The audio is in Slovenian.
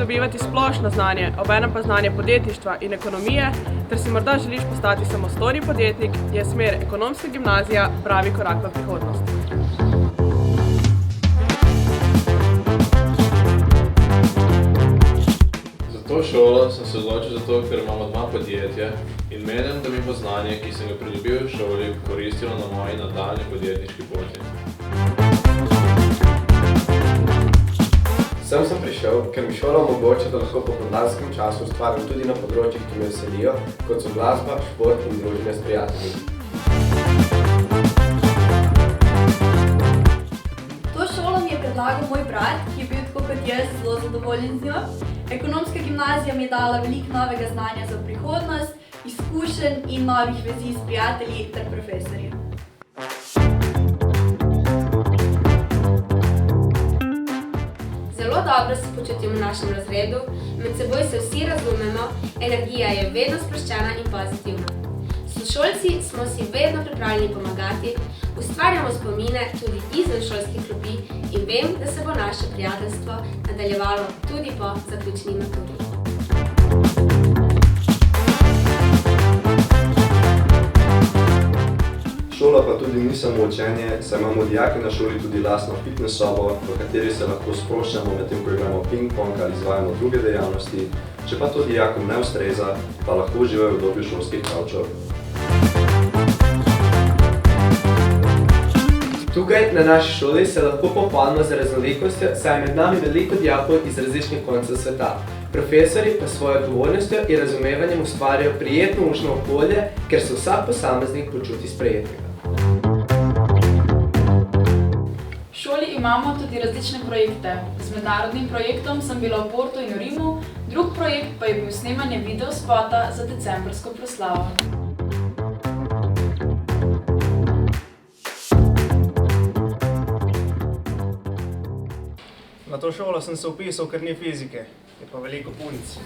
pridobivati splošno znanje, obenem pa znanje podjetništva in ekonomije, ter si morda želiš postati samostojni podjetnik, je smer Ekonomska gimnazija pravi korak v prihodnost. Za to šolo sem se odločil zato, ker imamo doma podjetje in menim, da mi bo znanje, ki sem ga pridobil v šoli, koristilo na moji nadaljnji podjetniški poti. Sem prišel, ker mi šola omogoča, da lahko po popoldanskem času ustvarim tudi na področjih, ki me veselijo, kot so glasba, šport in druženje s prijatelji. To šolo mi je predlagal moj brat, ki je bil tako kot jaz zelo zadovoljen z njo. Ekonomska gimnazija mi je dala veliko novega znanja za prihodnost, izkušenj in novih vezi s prijatelji ter profesorji. Zelo dobro se počutim v našem razredu, med seboj se vsi razumemo, energija je vedno sproščena in pozitivna. Sošolci smo si vedno pripravljeni pomagati, ustvarjamo spomine tudi izven šolskih klopi in vem, da se bo naše prijateljstvo nadaljevalo tudi po zaključni maturi. Šola pa tudi ni samo učenje, saj imamo dijaki na šoli tudi lastno fitness sobo, v kateri se lahko sproščamo medtem, ko igramo ping-pong ali izvajamo druge dejavnosti. Če pa to dijakom ne ustreza, pa lahko uživajo v udobju šolskih kavčev. Tukaj na naši šoli se lahko pohvalimo z raznolikostjo, saj je med nami veliko dijakov iz različnih koncev sveta. Profesorji pa s svojo odgovornostjo in razumevanjem ustvarjajo prijetno učno okolje, ker se vsak posameznik počuti sprejetega. V šoli imamo tudi različne projekte. Z mednarodnim projektom sem bila v Portu in v Rimu, drug projekt pa je bil snemanje videospota za decembrsko proslavo. Na to šolo sem se vpisal, ker ni fizike, je pa veliko punc.